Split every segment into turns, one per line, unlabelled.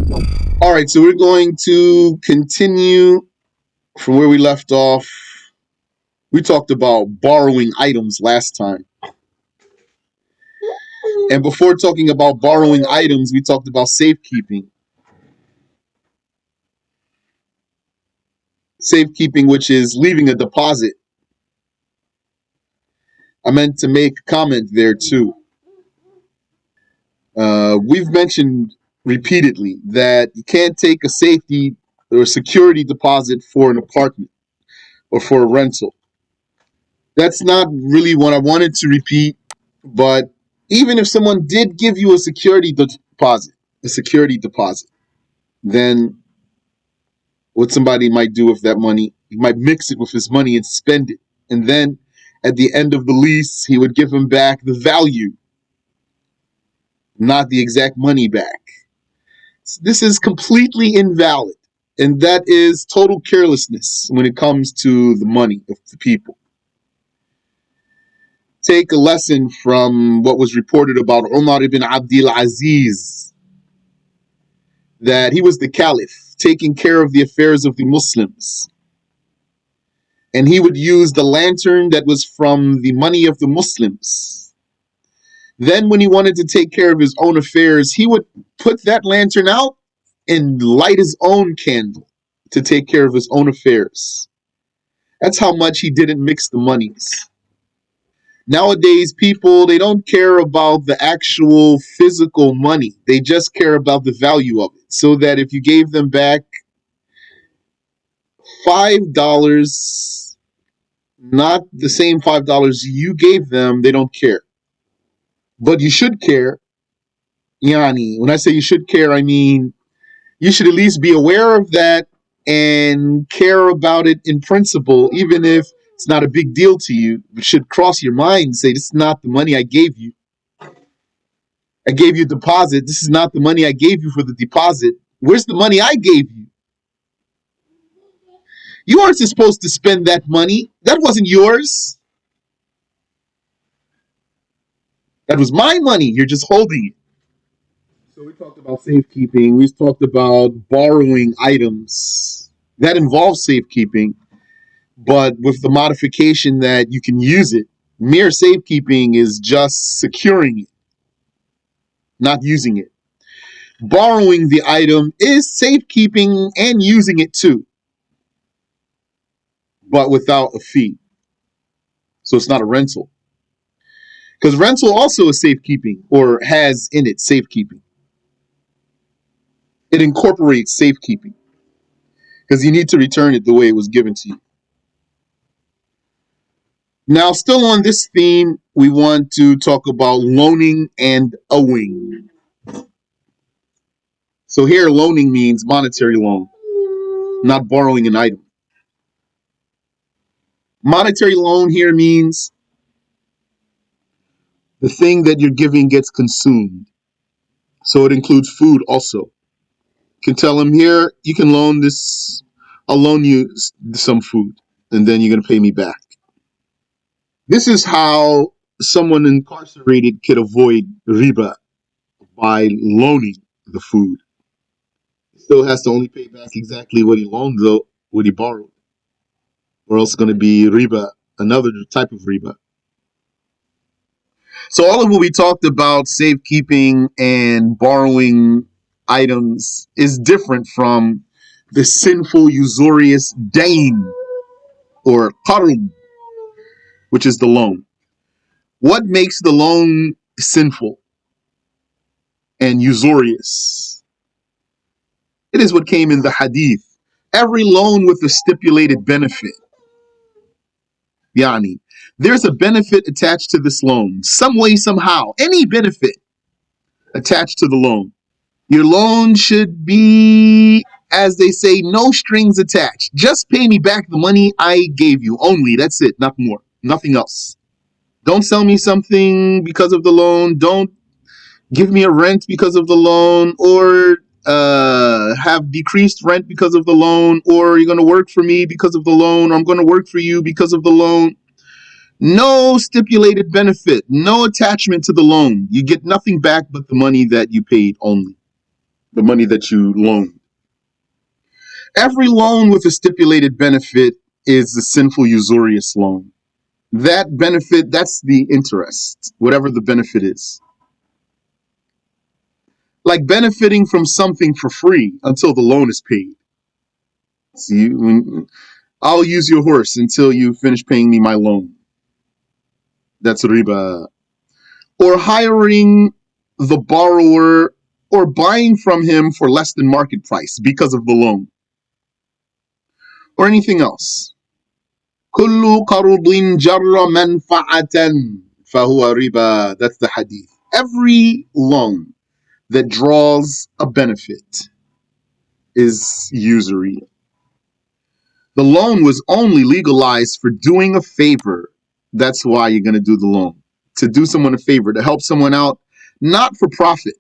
All right, so we're going to continue from where we left off. We talked about borrowing items last time. And before talking about borrowing items, we talked about safekeeping. Safekeeping, which is leaving a deposit. I meant to make a comment there too. We've mentioned repeatedly that you can't take a safety or security deposit for an apartment or for a rental. That's not really what I wanted to repeat, but even if someone did give you a security deposit, then what somebody might do with that money, he might mix it with his money and spend it. And then at the end of the lease, he would give him back the value, not the exact money back. This is completely invalid. And that is total carelessness when it comes to the money of the people. Take a lesson from what was reported about Umar ibn Abdul Aziz, that he was the caliph taking care of the affairs of the Muslims. And he would use the lantern that was from the money of the Muslims. Then, when he wanted to take care of his own affairs, he would put that lantern out and light his own candle to take care of his own affairs. That's how much he didn't mix the monies. Nowadays, people, they don't care about the actual physical money. They just care about the value of it. So that if you gave them back $5, not the same $5 you gave them, they don't care. But you should care. Yani, when I say you should care, I mean you should at least be aware of that and care about it in principle, even if it's not a big deal to you. It should cross your mind and say, this is not the money I gave you. I gave you a deposit. This is not the money I gave you for the deposit. Where's the money I gave you? You aren't supposed to spend that money. That wasn't yours. That was my money. You're just holding it. So we talked about safekeeping. We talked about borrowing items. That involves safekeeping, but with the modification that you can use it. Mere safekeeping is just securing it, not using it. Borrowing the item is safekeeping and using it too, but without a fee. So it's not a rental. Because rental also is safekeeping, or has in it safekeeping. It incorporates safekeeping because you need to return it the way it was given to you. Now, still on this theme, we want to talk about loaning and owing. So here, loaning means monetary loan, not borrowing an item. Monetary loan here means the thing that you're giving gets consumed. So it includes food also. You can tell them, here, you can loan this, I'll loan you some food, and then you're going to pay me back. This is how someone incarcerated could avoid riba, by loaning the food. He still has to only pay back exactly what he loaned, though, what he borrowed. Or else it's going to be riba, another type of riba. So all of what we talked about, safekeeping and borrowing items, is different from the sinful, usurious dain, or qarb, which is the loan. What makes the loan sinful and usurious? It is what came in the hadith. Every loan with a stipulated benefit. Yani, there's a benefit attached to this loan, some way, somehow, any benefit attached to the loan. Your loan should be, as they say, no strings attached. Just pay me back the money I gave you only. That's it, not more, nothing else. Don't sell me something because of the loan. Don't give me a rent because of the loan, or have decreased rent because of the loan, or you're going to work for me because of the loan, or I'm going to work for you because of the loan. No stipulated benefit, no attachment to the loan. You get nothing back but the money that you paid only. the money that you loan. Every loan with a stipulated benefit is a sinful usurious loan. That benefit, that's the interest, whatever the benefit is. Like benefiting from something for free until the loan is paid. See, I'll use your horse until you finish paying me my loan. That's riba. Or hiring the borrower or buying from him for less than market price because of the loan. Or anything else. كل قرض جر منفعة فهو ربا. That's the hadith. Every loan that draws a benefit is usury. The loan was only legalized for doing a favor. That's why you're going to do the loan. To do someone a favor, to help someone out, not for profit.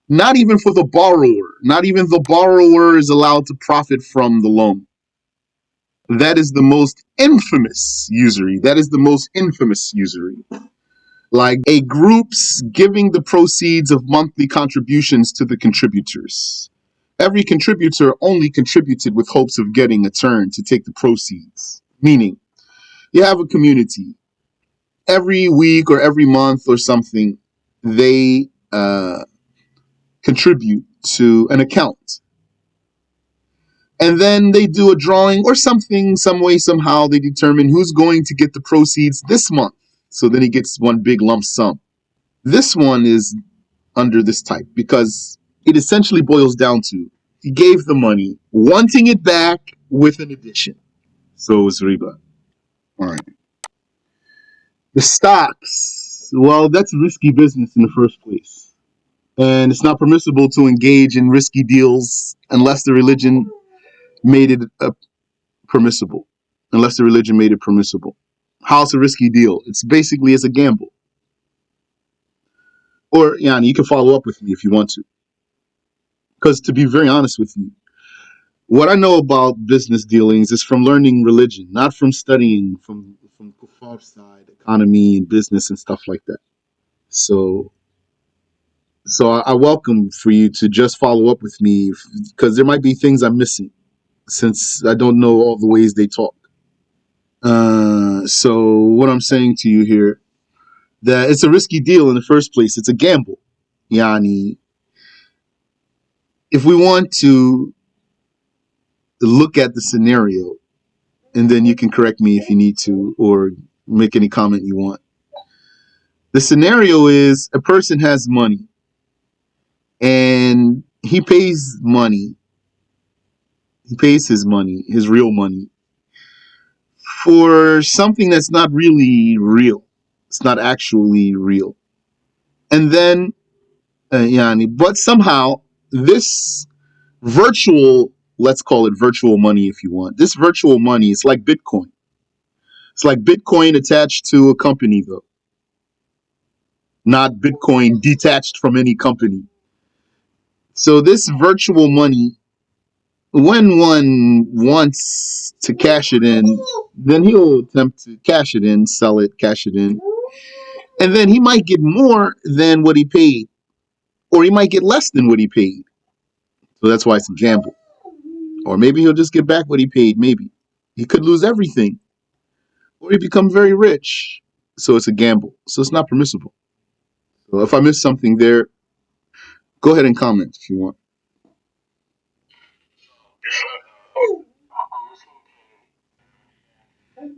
Not even for the borrower. Not even the borrower is allowed to profit from the loan. That is the most infamous usury. That is the most infamous usury. Like a group's giving the proceeds of monthly contributions to the contributors. Every contributor only contributed with hopes of getting a turn to take the proceeds. Meaning, you have a community. Every week or every month or something, they contribute to an account. And then they do a drawing or something, some way, somehow they determine who's going to get the proceeds this month. So then he gets one big lump sum. This one is under this type because it essentially boils down to he gave the money, wanting it back with an addition. So it was riba. All right. The stocks, well, that's risky business in the first place. And it's not permissible to engage in risky deals unless the religion made it permissible. Unless the religion made it permissible. How's a risky deal? It's basically as a gamble. Or, you can follow up with me if you want to. Because to be very honest with you, what I know about business dealings is from learning religion, not from studying from kuffar side, economy and business and stuff like that. So I welcome for you to just follow up with me because there might be things I'm missing since I don't know all the ways they talk. So what I'm saying to you here, that it's a risky deal in the first place. It's a gamble. Yani, if we want to look at the scenario, and then you can correct me if you need to or make any comment you want. The scenario is a person has money and he pays his money, his real money, for something that's not really real. It's not actually real. And then, but somehow this virtual, let's call it virtual money if you want. This virtual money is like Bitcoin. It's like Bitcoin attached to a company, though. Not Bitcoin detached from any company. So this virtual money, when one wants to cash it in, then he'll attempt to cash it in, sell it, cash it in. And then he might get more than what he paid, or he might get less than what he paid. So that's why it's a gamble. Or maybe he'll just get back what he paid, maybe. He could lose everything, or he become very rich. So it's a gamble. So it's not permissible. So if I missed something there, go ahead and comment if you want.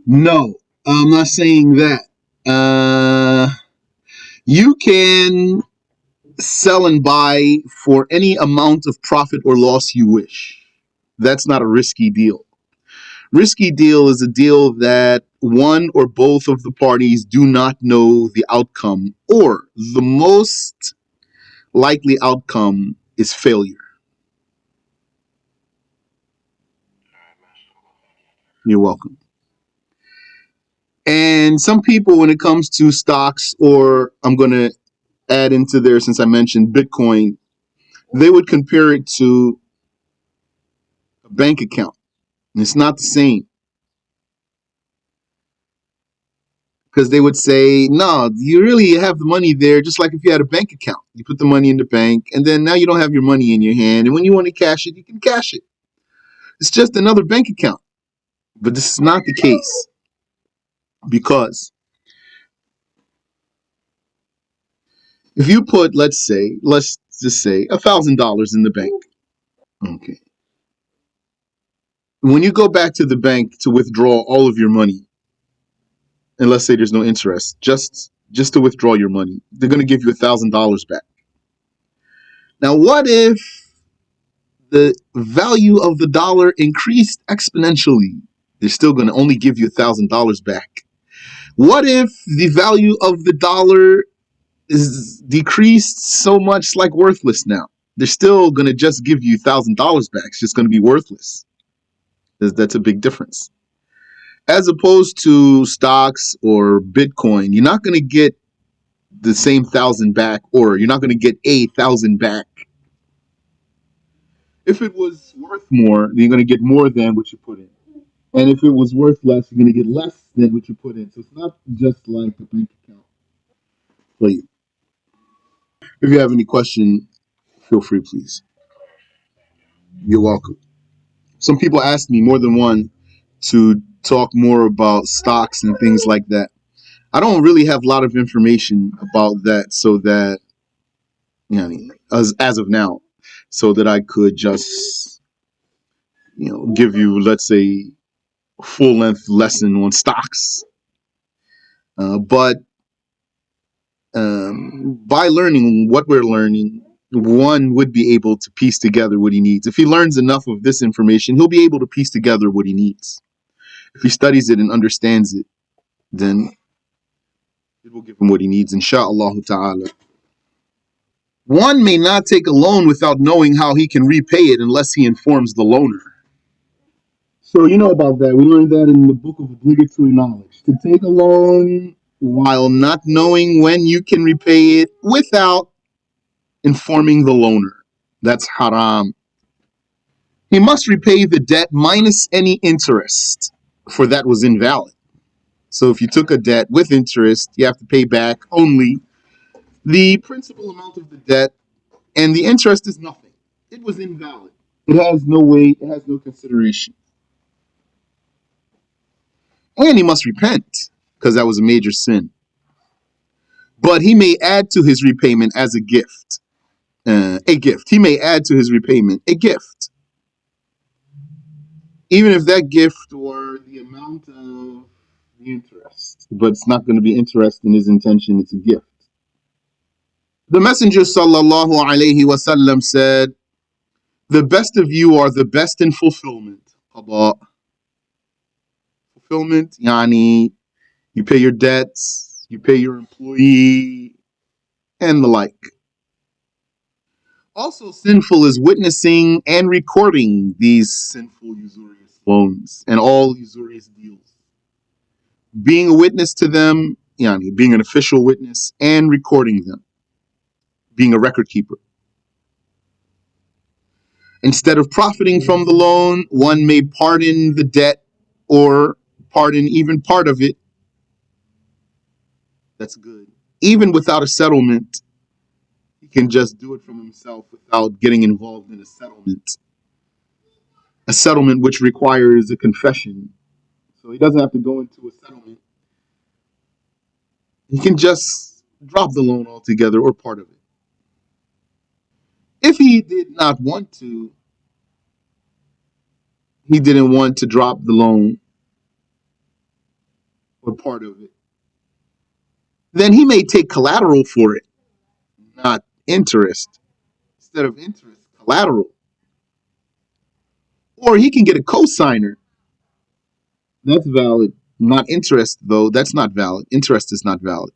No, I'm not saying that. You can sell and buy for any amount of profit or loss you wish. That's not a risky deal. Risky deal is a deal that one or both of the parties do not know the outcome, or the most likely outcome is failure. You're welcome. And some people, when it comes to stocks, or I'm going to add into there since I mentioned Bitcoin, they would compare it to a bank account. And it's not the same. Because they would say, no, you really have the money there, just like if you had a bank account. You put the money in the bank, and then now you don't have your money in your hand. And when you want to cash it, you can cash it. It's just another bank account. But this is not the case, because if you put, let's just say $1,000 in the bank. Okay. When you go back to the bank to withdraw all of your money, and let's say there's no interest, just to withdraw your money, they're going to give you $1,000 back. Now, what if the value of the dollar increased exponentially? They're still going to only give you $1,000 back. What if the value of the dollar is decreased so much, like worthless now? They're still going to just give you $1,000 back. It's just going to be worthless. That's a big difference. As opposed to stocks or Bitcoin, you're not going to get the same 1,000 back, or you're not going to get 1,000 back. If it was worth more, then you're going to get more than what you put in. And if it was worth less, you're going to get less than what you put in. So it's not just like a bank account for you. If you have any question, feel free, please. You're welcome. Some people asked me, more than one, to talk more about stocks and things like that. I don't really have a lot of information about that, so that, as of now, so that I could just, give you, let's say, a full length lesson on stocks. But by learning what we're learning, one would be able to piece together what he needs. If he learns enough of this information, he'll be able to piece together what he needs. If he studies it and understands it, then it will give him what he needs, insha'Allah ta'ala. One may not take a loan without knowing how he can repay it unless he informs the loaner. So you know about that. We learned that in the book of obligatory knowledge. To take a loan while not knowing when you can repay it without informing the loaner, that's haram. He must repay the debt minus any interest, for that was invalid. So if you took a debt with interest, you have to pay back only the principal amount of the debt, and the interest is nothing. It was invalid. It has no weight, it has no consideration. And he must repent, because that was a major sin. But he may add to his repayment as a gift. A gift. He may add to his repayment a gift. Even if that gift were the amount of the interest. But it's not going to be interest in his intention, it's a gift. The Messenger sallallahu alaihi wasallam said, the best of you are the best in fulfillment. Qada. Fulfillment, yani, you pay your debts, you pay your employee, and the like. Also sinful is witnessing and recording these sinful usurious loans and all usurious deals. Being a witness to them, yani, being an official witness, and recording them. Being a record keeper. Instead of profiting from the loan, one may pardon the debt or pardon even part of it. That's good. Even without a settlement, he can just do it from himself without getting involved in a settlement. A settlement which requires a confession. So he doesn't have to go into a settlement. He can just drop the loan altogether or part of it. If he did not want to, he didn't want to drop the loan or part of it, then he may take collateral for it, not interest. Instead of interest, collateral. Or he can get a cosigner. That's valid. Not interest, though. That's not valid. Interest is not valid.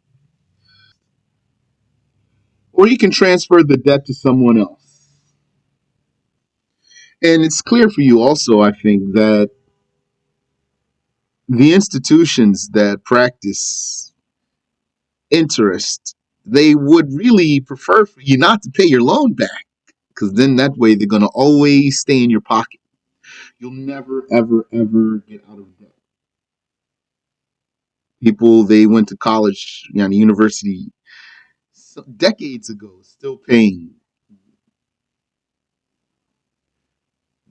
Or he can transfer the debt to someone else. And it's clear for you also, I think, that the institutions that practice interest, they would really prefer for you not to pay your loan back, because then that way they're going to always stay in your pocket. You'll never, ever, ever get out of debt. People, they went to college, university decades ago, still paying,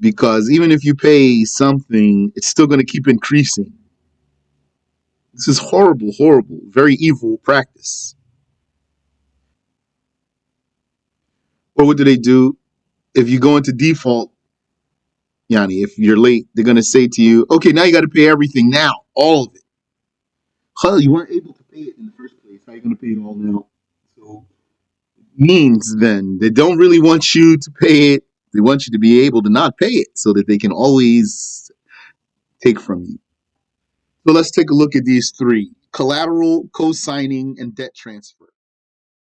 because even if you pay something, it's still going to keep increasing. This is horrible, horrible, very evil practice. Or what do they do? If you go into default, if you're late, they're going to say to you, okay, now you got to pay everything now, all of it. Hell, you weren't able to pay it in the first place. How are you going to pay it all now? So, means then they don't really want you to pay it. They want you to be able to not pay it so that they can always take from you. So let's take a look at these three: collateral, co signing, and debt transfer.